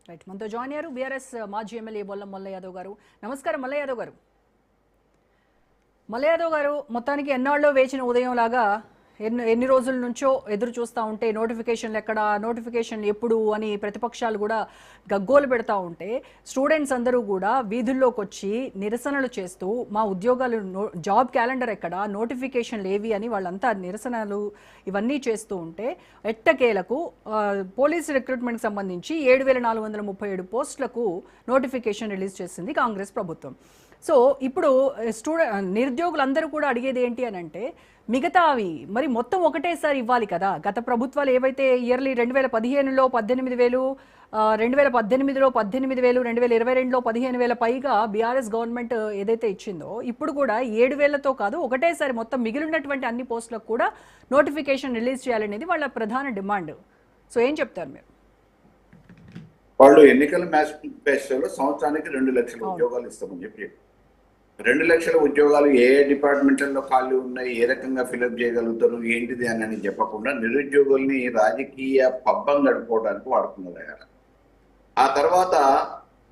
Right, మనతో join అయ్యారు BRS మాజీ ఎమ్మెల్యే బొల్లం మల్ల యాదవ్ గారు. నమస్కారం మల్ల యాదవ్ గారు. మల్ల యాదవ్ గారు, మొత్తానికి ఎన్నాళ్ళలో వేచిన ఉదయం లాగా ఎన్ని రోజుల నుంచో ఎదురు చూస్తూ ఉంటే నోటిఫికేషన్లు ఎక్కడ, నోటిఫికేషన్లు ఎప్పుడు అని ప్రతిపక్షాలు కూడా గగ్గోలు పెడతా ఉంటే స్టూడెంట్స్ అందరూ కూడా వీధుల్లోకి వచ్చి నిరసనలు చేస్తూ మా ఉద్యోగాలు జాబ్ క్యాలెండర్ ఎక్కడ, నోటిఫికేషన్లు ఏవి అని వాళ్ళంతా నిరసనలు ఇవన్నీ చేస్తూ ఉంటే ఎట్టకేలకు పోలీస్ రిక్రూట్మెంట్కి సంబంధించి 7,437 పోస్టులకు నోటిఫికేషన్ రిలీజ్ చేసింది కాంగ్రెస్ ప్రభుత్వం. సో ఇప్పుడు నిరుద్యోగులందరూ కూడా అడిగేది ఏంటి అని అంటే మిగతావి మరి మొత్తం ఒకటేసారి ఇవ్వాలి కదా. గత ప్రభుత్వాలు ఏవైతే ఇయర్లీ 2015లో 18,000, 2018లో 18,000, 2022లో 15,000 పైగా బీఆర్ఎస్ గవర్నమెంట్ ఏదైతే ఇచ్చిందో ఇప్పుడు కూడా 7,000తో కాదు ఒకటేసారి మొత్తం మిగిలినటువంటి అన్ని పోస్టులకు కూడా నోటిఫికేషన్ రిలీజ్ చేయాలనేది వాళ్ళ ప్రధాన డిమాండ్. సో ఏం చెప్తారు మీరు? వాళ్ళు ఎన్నికల మేనిఫెస్టోలో సంవత్సరానికి 2 లక్షల ఉద్యోగాలు ఇస్తామని చెప్పి 2 లక్షల ఉద్యోగాలు ఏ డిపార్ట్మెంట్లలో ఖాళీ ఉన్నాయి, ఏ రకంగా ఫిలప్ చేయగలుగుతారు, ఏంటిది అని చెప్పకుండా నిరుద్యోగుల్ని రాజకీయ పబ్బం గడుపుకోవడానికి వాడుకున్నారు ఆయన. ఆ తర్వాత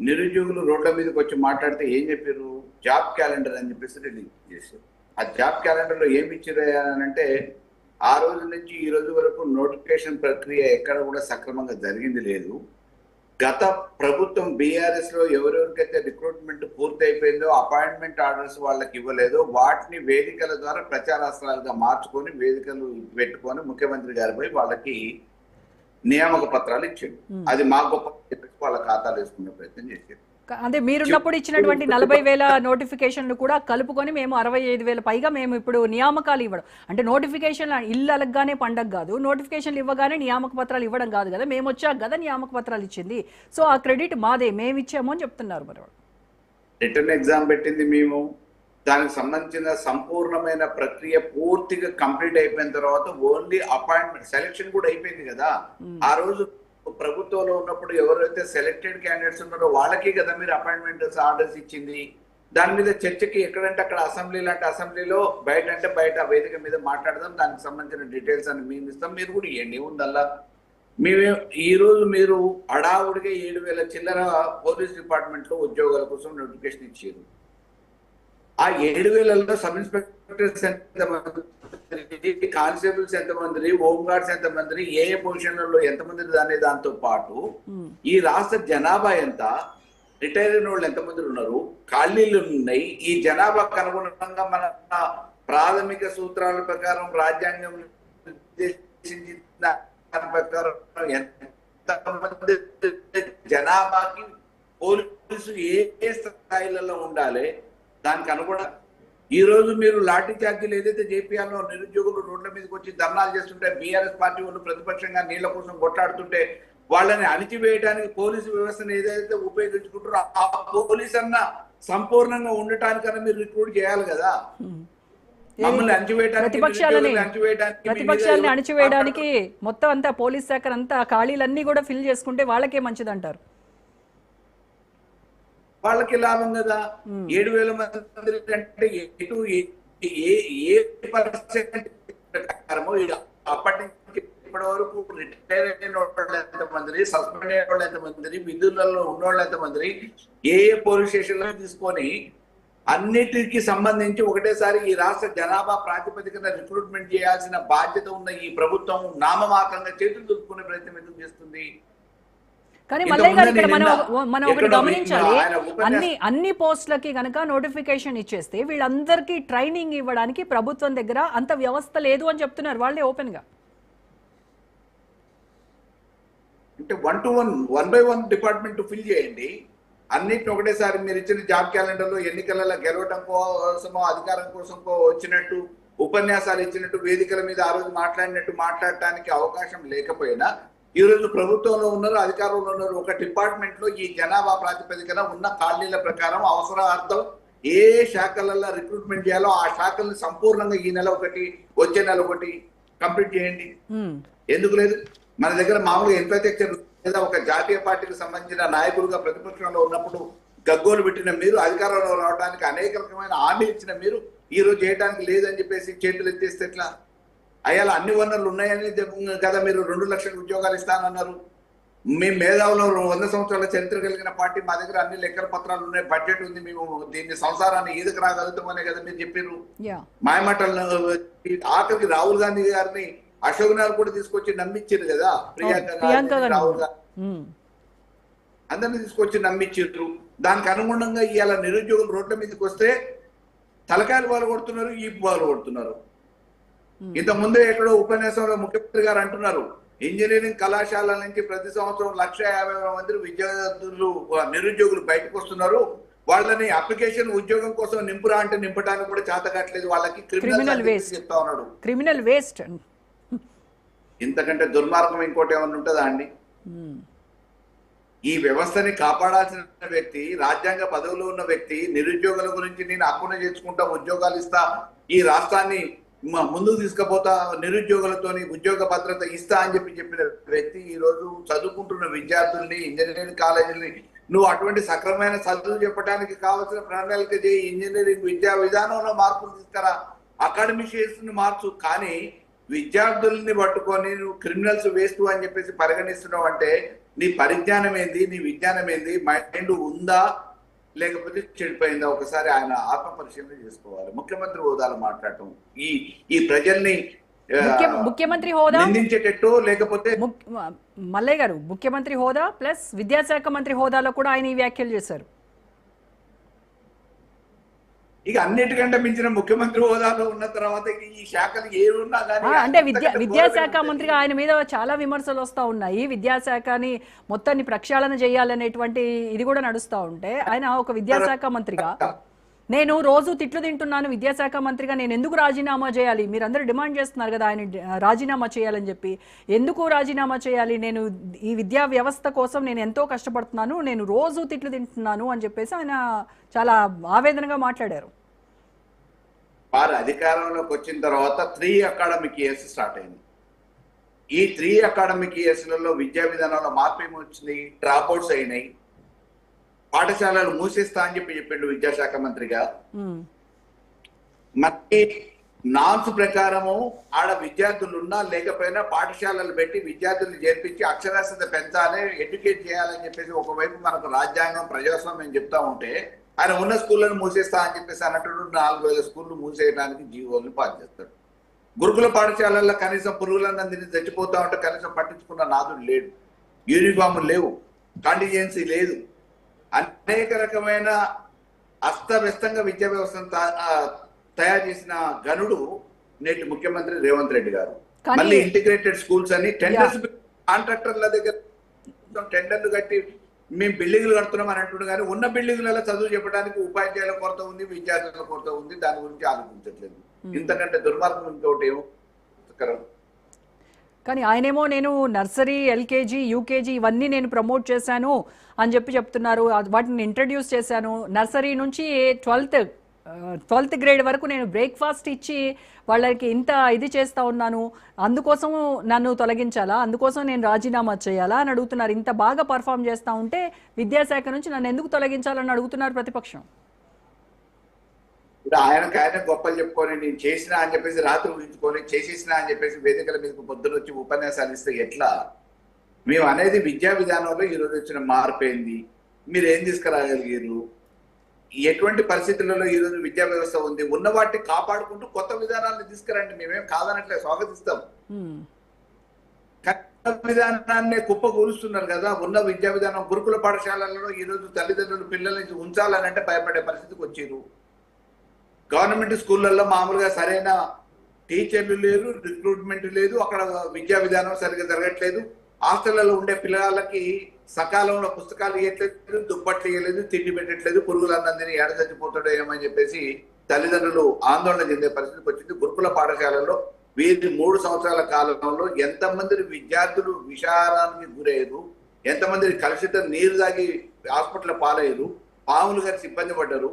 నిరుద్యోగులు రోడ్ల మీదకి వచ్చి మాట్లాడితే ఏం చెప్పారు? జాబ్ క్యాలెండర్ అని చెప్పేసి రిలీజ్ చేశారు. ఆ జాబ్ క్యాలెండర్లో ఏమి ఇచ్చారు అని అంటే ఆ రోజు నుంచి ఈ రోజు వరకు నోటిఫికేషన్ ప్రక్రియ ఎక్కడ కూడా సక్రమంగా జరిగింది లేదు. గత ప్రభుత్వం బీఆర్ఎస్ లో ఎవరెవరికైతే రిక్రూట్మెంట్ పూర్తి అయిపోయిందో అపాయింట్మెంట్ ఆర్డర్స్ వాళ్ళకి ఇవ్వలేదో వాటిని వేదికల ద్వారా ప్రచారాస్త్రాలుగా మార్చుకొని వేదికలు పెట్టుకొని ముఖ్యమంత్రి గారిపై వాళ్ళకి నియామక పత్రాలు ఇచ్చాడు. అది మా గొప్ప వాళ్ళ ఖాతాలు వేసుకునే ప్రయత్నం చేశారు. అదే మీరున్నప్పుడు ఇచ్చినటువంటి 40,000 నోటిఫికేషన్లు కూడా కలుపుకొని మేము 65,000 పైగా మేము ఇప్పుడు నియామకాలు ఇవ్వడం అంటే నోటిఫికేషన్ ఇల్లు అలగ్గానే పండగ కాదు, నోటిఫికేషన్లు ఇవ్వగానే నియామక పత్రాలు ఇవ్వడం కాదు కదా, మేము వచ్చాక కదా నియామక పత్రాలు ఇచ్చింది. సో ఆ క్రెడిట్ మాదే, మేము ఇచ్చాము అని చెప్తున్నారు. మరి రిటర్న్ ఎగ్జామ్ పెట్టింది మేము, దానికి సంబంధించిన సంపూర్ణమైన ప్రక్రియ పూర్తిగా కంప్లీట్ అయిపోయిన తర్వాత ఓన్లీ అపాయింట్మెంట్ సెలెక్షన్ కూడా అయిపోయింది కదా. ఆ రోజు ప్రభుత్వంలో ఉన్నప్పుడు ఎవరైతే సెలెక్టెడ్ క్యాండిడేట్స్ ఉన్నారో వాళ్ళకి కదా మీరు అపాయింట్మెంట్ ఆర్డర్స్ ఇచ్చింది. దాని మీద చర్చకి ఎక్కడంటే అక్కడ అసెంబ్లీ లాంటి అసెంబ్లీలో, బయట అంటే బయట వేదిక మీద మాట్లాడదాం, దానికి సంబంధించిన డీటెయిల్స్ అని మేము ఇస్తాం, మీరు కూడా ఇవ్వండి ఉందల్లా. మేమే ఈరోజు మీరు అడావుడిగా 7,000 చిల్లర పోలీస్ డిపార్ట్మెంట్లో ఉద్యోగాల కోసం నోటిఫికేషన్ ఇచ్చారు. ఆ 7,000లో సబ్ ఇన్స్పెక్టర్స్ ఎంతమంది, కానిస్టేబుల్స్ ఎంతమంది, హోమ్ గార్డ్స్ ఎంతమంది, ఏ పొజిషన్లలో ఎంతమంది అనే దాంతో పాటు ఈ రాష్ట్ర జనాభా ఎంత, రిటైర్ అయిన వాళ్ళు ఎంతమంది ఉన్నారు, ఖాళీలు ఉన్నాయి, ఈ జనాభాకు అనుగుణంగా మన ప్రాథమిక సూత్రాల ప్రకారం రాజ్యాంగం ప్రకారం ఎంతమంది జనాభాకి పోలీసు ఏ స్థాయిలలో ఉండాలి, దానికి అనుగుణంగా ఈ రోజు మీరు లాఠీ చార్జీలు ఏదైతే జేపీఆర్లో నిరుద్యోగులు రోడ్ల మీదకి వచ్చి ధర్నాలు చేస్తుంటే బీఆర్ఎస్ పార్టీ వాళ్ళు ప్రతిపక్షంగా నీళ్ల కోసం కొట్లాడుతుంటే వాళ్ళని అణిచివేయడానికి పోలీసు వ్యవస్థను ఏదైతే ఉపయోగించుకుంటారో ఆ పోలీస్ అన్న సంపూర్ణంగా ఉండటానికన్నా మీరు రిక్రూట్ చేయాలి కదా. మమ్మల్ని ప్రతిపక్షాలని అణిచివేయడానికి మొత్తం అంతా పోలీస్ శాఖ అంతా ఖాళీలన్నీ కూడా ఫిల్ చేసుకుంటే వాళ్ళకే మంచిదంటారు. వాళ్ళకి లాభం కదా. 7,000 మంది అంటే ఏ పర్సెంట్ ప్రకారమో అప్పటి నుంచి ఇప్పటి వరకు రిటైర్ అయిన వాళ్ళు ఎంతమంది, సస్పెండ్ అయిన వాళ్ళు ఎంతమంది, విధులలో ఉన్నవాళ్ళు ఎంతమంది, ఏ పోలీస్ స్టేషన్లో తీసుకొని అన్నిటికీ సంబంధించి ఒకటేసారి ఈ రాష్ట్ర జనాభా ప్రాతిపదికన రిక్రూట్మెంట్ చేయాల్సిన బాధ్యత ఉన్న ఈ ప్రభుత్వం నామమాత్రంగా చేతులు దులుపుకునే ప్రయత్నం ఎందుకు చేస్తుంది? కానీ మల్లయ్య గారు ఇక్కడ మనం ఒకటి గమనించాలి, అన్ని పోస్టులకి కనుక నోటిఫికేషన్ ఇచ్చేస్తే వీళ్ళందరికీ ట్రైనింగ్ ఇవ్వడానికి ప్రభుత్వం దగ్గర అంత వ్యవస్థ లేదు అని చెప్తున్నారు వాళ్ళే ఓపెన్ గా. అంటే 1 by 1 డిపార్ట్మెంట్ ఫిల్ చేయండి. అన్నిటిని ఒకటేసారి మీరు ఇచ్చిన జాబ్ క్యాలెండర్లో ఎన్నికలలో గెలవటం కోసమో అధికారం కోసమో వచ్చినట్టు ఉపన్యాసాలు ఇచ్చినట్టు వేదికల మీద ఆ రోజు మాట్లాడినట్టు మాట్లాడటానికి అవకాశం లేకపోయినా ఈ రోజు ప్రభుత్వంలో ఉన్నారు, అధికారంలో ఉన్నారు, ఒక డిపార్ట్మెంట్ లో ఈ జనాభా ప్రాతిపదికన ఉన్న ఖాళీల ప్రకారం అవసరార్థం ఏ శాఖలలో రిక్రూట్మెంట్ చేయాలో ఆ శాఖలను సంపూర్ణంగా ఈ నెల ఒకటి, వచ్చే నెల ఒకటి కంప్లీట్ చేయండి. ఎందుకు లేదు? మన దగ్గర మామూలుగా ఇన్ఫ్రాస్ట్రక్చర్ లేదా ఒక జాతీయ పార్టీకి సంబంధించిన నాయకులుగా ప్రతిపక్షంలో ఉన్నప్పుడు గగ్గోలు పెట్టిన మీరు, అధికారంలో రావడానికి అనేక రకమైన హామీ ఇచ్చిన మీరు ఈ రోజు చేయడానికి లేదని చెప్పేసి చేతులు ఎత్తేస్తే ఎట్లా? అయ్యాల అన్ని వనరులు ఉన్నాయని కదా మీరు 2 లక్షల ఉద్యోగాలు ఇస్తానన్నారు. మీ మేధావులు 100 సంవత్సరాల చరిత్ర కలిగిన పార్టీ, మా దగ్గర అన్ని లెక్కల పత్రాలు ఉన్నాయి, బడ్జెట్ ఉంది, మేము దీన్ని సంసారాన్ని ఈదకు రాగలుగుతామనే కదా మీరు చెప్పారు. మాయమాటలు ఆఖరికి రాహుల్ గాంధీ గారిని అశోక్ నగర్ కూడా తీసుకొచ్చి నమ్మించారు కదా, ప్రియాంక రాహుల్ గాంధీ అందరిని తీసుకొచ్చి నమ్మించారు. దానికి అనుగుణంగా ఇవాళ నిరుద్యోగులు రోడ్ల మీదకి వస్తే తలకాయలు బాలు కొడుతున్నారు, ఈ బాలు కొడుతున్నారు. ఇంత ముందే ఎక్కడో ఉపన్యాసంలో ముఖ్యమంత్రి గారు అంటున్నారు, ఇంజనీరింగ్ కళాశాలల నుంచి ప్రతి సంవత్సరం 150,000 మంది విద్యార్థులు నిరుద్యోగులు బయటకు వస్తున్నారు, వాళ్ళని అప్లికేషన్ ఉద్యోగం కోసం నింపురా అంటే నింపడానికి కూడా చేత కావట్లేదు, వాళ్ళకి క్రిమినల్ వేస్ట్ చెప్తా ఉన్నాడు. క్రిమినల్ వేస్ట్ ఇంతకంటే దుర్మార్గం ఇంకోటి ఏమన్నా ఉంటుందా అండి? ఈ వ్యవస్థని కాపాడాల్సిన వ్యక్తి, రాజ్యాంగ పదవిలో ఉన్న వ్యక్తి, నిరుద్యోగుల గురించి నేను హక్కున చేర్చుకుంటా, ఉద్యోగాలు ఇస్తా, ఈ రాష్ట్రాన్ని ముందుకు తీసుకుపోతా, నిరుద్యోగులతోని ఉద్యోగ భద్రత ఇస్తా అని చెప్పిన వ్యక్తి ఈ రోజు చదువుకుంటున్న విద్యార్థుల్ని, ఇంజనీరింగ్ కాలేజీని నువ్వు అటువంటి సక్రమైన చదువు చెప్పడానికి కావాల్సిన ప్రణాళిక చేయి, ఇంజనీరింగ్ విద్యా విధానంలో మార్పులు తీసుకురా, అకాడమిషియన్స్ ని మార్చు, కానీ విద్యార్థుల్ని పట్టుకొని నువ్వు క్రిమినల్స్ వేస్ట్ అని చెప్పేసి పరిగణిస్తున్నావు అంటే నీ పరిజ్ఞానం ఏంది, నీ విజ్ఞానం ఏంది, మైండ్ ఉందా లేకపోతే చెడిపోయిందా? ఒకసారి ఆయన ఆత్మ పరిశీలన చేసుకోవాలి. ముఖ్యమంత్రి హోదాలో మాట్లాడటం ఈ ప్రజల్ని ముఖ్యమంత్రి హోదా నిందించేటట్టు, లేకపోతే మల్లయ్య గారు ముఖ్యమంత్రి హోదా ప్లస్ విద్యాశాఖ మంత్రి హోదాలో కూడా ఆయన ఈ వ్యాఖ్యలు చేశారు. ఇక అన్నిటికంటే మించిన ముఖ్యమంత్రి హోదాలో ఉన్న తర్వాత ఈ శాఖలు ఏమున్నా కానీ అంటే విద్యాశాఖ మంత్రిగా ఆయన మీద చాలా విమర్శలు వస్తూ ఉన్నాయి. విద్యాశాఖని మొత్తాన్ని ప్రక్షాళన చేయాలనేటువంటి ఇది కూడా నడుస్తూ ఉంటే ఆయన ఒక విద్యాశాఖ మంత్రిగా నేను రోజు తిట్లు తింటున్నాను, విద్యాశాఖ మంత్రిగా నేను ఎందుకు రాజీనామా చేయాలి, మీరందరూ డిమాండ్ చేస్తున్నారు కదా ఆయన రాజీనామా చేయాలని చెప్పి, ఎందుకు రాజీనామా చేయాలి, నేను ఈ విద్యా వ్యవస్థ కోసం నేను ఎంతో కష్టపడుతున్నాను, నేను రోజు తిట్లు తింటున్నాను అని చెప్పేసి ఆయన చాలా ఆవేదనగా మాట్లాడారు. వారు అధికారంలోకి వచ్చిన తర్వాత 3 అకాడమిక్ ఇయర్స్ స్టార్ట్ అయింది. ఈ 3 అకాడమిక్ ఇయర్స్లలో విద్యా విధానంలో మార్పు ఏమొచ్చింది? డ్రాప్ అవుట్స్ అయినాయి, పాఠశాలలు మూసేస్తా అని చెప్పిండు విద్యాశాఖ మంత్రిగా. మరి నామ్స్ ప్రకారము ఆడ విద్యార్థులు ఉన్నా లేకపోయినా పాఠశాలలు పెట్టి విద్యార్థులు చేర్పించి అక్షరాస్యత పెంచాలి, ఎడ్యుకేట్ చేయాలని చెప్పేసి ఒకవైపు మనకు రాజ్యాంగం ప్రజాస్వామ్యం చెప్తా ఉంటే ఆయన ఉన్న స్కూళ్ళను మూసేస్తా అని చెప్పేసి అన్నట్టు 4,000 స్కూళ్ళు మూసేయడానికి జీవోలు పాస్ చేస్తాడు. గురుకుల పాఠశాలల్లో కనీసం పురుగులందరినీ చచ్చిపోతా ఉంటే కనీసం పట్టించుకున్న నాదుడు లేడు, యూనిఫామ్ లేవు, కాంటిజెన్సీ లేదు, అనేక రకమైన అస్తవ్యస్తంగా విద్యా వ్యవస్థను తయారు చేసిన గనుడు నేటి ముఖ్యమంత్రి రేవంత్ రెడ్డి గారు. మళ్ళీ ఇంటిగ్రేటెడ్ స్కూల్స్ అని టెండర్స్, కాంట్రాక్టర్ల దగ్గర టెండర్లు కట్టి మేము బిల్డింగ్లు కడుతున్నాం అని అంటున్నాం, కానీ ఉన్న బిల్డింగ్లలో చదువు చెప్పడానికి ఉపాధ్యాయుల కొరత ఉంది, విద్యార్థుల కొరత ఉంది, దాని గురించి ఆలోచించట్లేదు. ఇంతకంటే దుర్మార్గం ఇంకోటి ఏమో. కానీ ఆయనేమో నేను నర్సరీ, ఎల్కేజీ, యూకేజీ ఇవన్నీ నేను ప్రమోట్ చేశాను అని చెప్తున్నారు, వాటిని ఇంట్రడ్యూస్ చేశాను, నర్సరీ నుంచి 12th గ్రేడ్ వరకు నేను బ్రేక్ఫాస్ట్ ఇచ్చి వాళ్ళకి ఇంత ఇది చేస్తూ ఉన్నాను, అందుకోసం నన్ను తొలగించాలా, అందుకోసం నేను రాజీనామా చేయాలా అని అడుగుతున్నారు. ఇంత బాగా పర్ఫామ్ చేస్తూ ఉంటే విద్యాశాఖ నుంచి నన్ను ఎందుకు తొలగించాలని అడుగుతున్నారు ప్రతిపక్షం. ఆయన గొప్పలు చెప్పుకొని నేను చేసినా అని చెప్పేసి రాత్రి ఊహించుకొని చేసేసినా అని చెప్పేసి వేదికల మీదకు పొద్దున వచ్చి ఉపన్యాసాలు ఇస్తే ఎట్లా? మేము అనేది విద్యా విధానంలో ఈరోజు వచ్చిన మార్పు ఏంది, మీరు ఏం తీసుకురాగలిగారు, ఎటువంటి పరిస్థితులలో ఈరోజు విద్యా వ్యవస్థ ఉంది, ఉన్న వాటిని కాపాడుకుంటూ కొత్త విధానాలను తీసుకురండి, మేమేం కాదనట్లే, స్వాగతిస్తాం. విధానాన్ని కుప్పకూలుస్తున్నారు కదా. ఉన్న విద్యా విధానం గురుకుల పాఠశాలలలో ఈరోజు తల్లిదండ్రులు పిల్లల్ని ఉంచాలనంటే భయపడే పరిస్థితికి వచ్చారు. గవర్నమెంట్ స్కూళ్ళల్లో మామూలుగా సరైన టీచర్లు లేరు, రిక్రూట్మెంట్ లేదు, అక్కడ విద్యా విధానం సరిగ్గా జరగట్లేదు, హాస్టళ్లలో ఉండే పిల్లలకి సకాలంలో పుస్తకాలు ఇవ్వట్లేదు, దుప్పట్లు ఇవ్వలేదు, తిండి పెట్టట్లేదు, పురుగులందరినీ ఏడ చచ్చిపోతాడో ఏమని చెప్పేసి తల్లిదండ్రులు ఆందోళన చెందే పరిస్థితికి వచ్చింది. గురుకుల పాఠశాలల్లో వీరి 3 సంవత్సరాల కాలంలో ఎంతమంది విద్యార్థులు విషారానికి గురయ్యారు, ఎంతమంది కలుషిత నీరు తాగి హాస్పిటల్ పాలయ్యారు, పాములు గారి ఇబ్బంది పడ్డారు.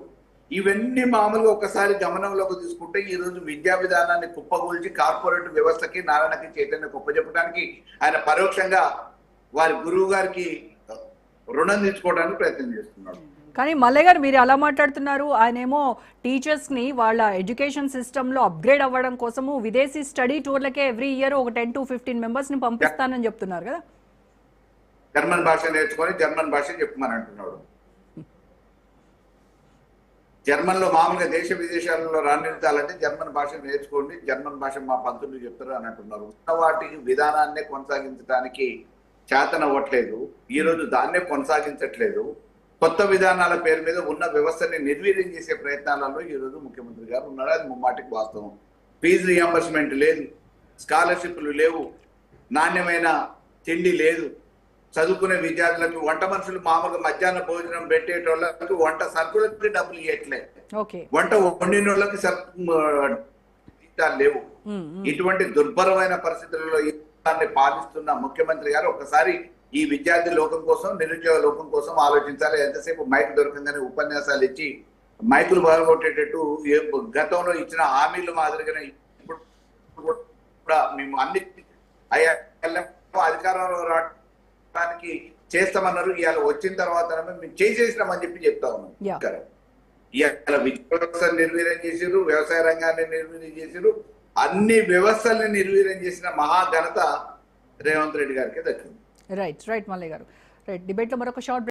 ఇవన్నీ మామూలుగా ఒకసారి గమనంలోకి తీసుకుంటే ఈ రోజు విద్యా విధానాన్ని కుప్పగూల్చి కార్పొరేట్ వ్యవస్థకి, నారాయణకి, చైతన్య కుప్పచెప్పడానికి ఆయన పరోక్షంగా వారి గురువు గారికి రుణం తీర్చుకోవడానికి ప్రయత్నం చేస్తున్నాడు. కానీ మల్లయ్య గారు మీరు అలా మాట్లాడుతున్నారు, ఆయనేమో టీచర్స్ని వాళ్ళ ఎడ్యుకేషన్ సిస్టంలో అప్గ్రేడ్ అవ్వడం కోసము విదేశీ స్టడీ టూర్లకే ఎవ్రీ ఇయర్ ఒక 10 to 15 మెంబర్స్ని పంపిస్తానని చెప్తున్నారు కదా. జర్మన్ భాష నేర్చుకొని జర్మన్ భాష చెప్పమని అంటున్నాడు. జర్మన్లో మామూలుగా దేశ విదేశాలలో రాణించాలంటే జర్మన్ భాష నేర్చుకోండి, జర్మన్ భాష మా పంతులు చెప్తారు అని అంటున్నారు. ఉన్న వాటికి విధానాన్నే కొనసాగించడానికి చేతనవ్వట్లేదు. ఈ రోజు దాన్నే కొనసాగించట్లేదు. కొత్త విధానాల పేరు మీద ఉన్న వ్యవస్థని నిర్వీర్యం చేసే ప్రయత్నాలలో ఈ రోజు ముఖ్యమంత్రి గారు ఉన్నారు. అది ముమ్మాటికి వాస్తవం. ఫీజు రియంబర్స్మెంట్ లేదు, స్కాలర్షిప్లు లేవు, నాణ్యమైన తిండి లేదు, చదువుకునే విద్యార్థులకు వంట మనుషులు మామూలుగా మధ్యాహ్న భోజనం పెట్టేటోళ్ళకి వంట సరుకులకి డబ్బులు ఇవ్వట్లేదు, వంట వండిన వాళ్ళకి జీతాలు లేవు. ఇటువంటి దుర్భరమైన పరిస్థితులలో దాన్ని పాలిస్తున్న ముఖ్యమంత్రి గారు ఒకసారి ఈ విద్యార్థి లోకం కోసం, నిరుద్యోగ లోకం కోసం ఆలోచించాలి. ఎంతసేపు మైక్ దొరికిందని ఉపన్యాసాలు ఇచ్చి మైకులు బాగొట్టేటట్టు గతంలో ఇచ్చిన హామీలు మాదిరిగానే ఇప్పుడు కూడా మేము అన్ని అధికారంలో రావడానికి చేస్తామన్నారు. ఇవాళ వచ్చిన తర్వాత మేము చేసేసినామని చెప్పి చెప్తా ఉన్నాం. ఇవాళ విద్యా వ్యవస్థను నిర్వీర్యం చేసారు, వ్యవసాయ రంగాన్ని నిర్వీర్యం చేసారు, అన్ని వ్యవస్థల్ని నిర్వీర్యం చేసిన మహాఘనత రేవంత్ రెడ్డి గారికి దక్కింది. రైట్ రైట్ మల్లయ్య గారు. రైట్, డిబేట్లో మరొక షార్ట్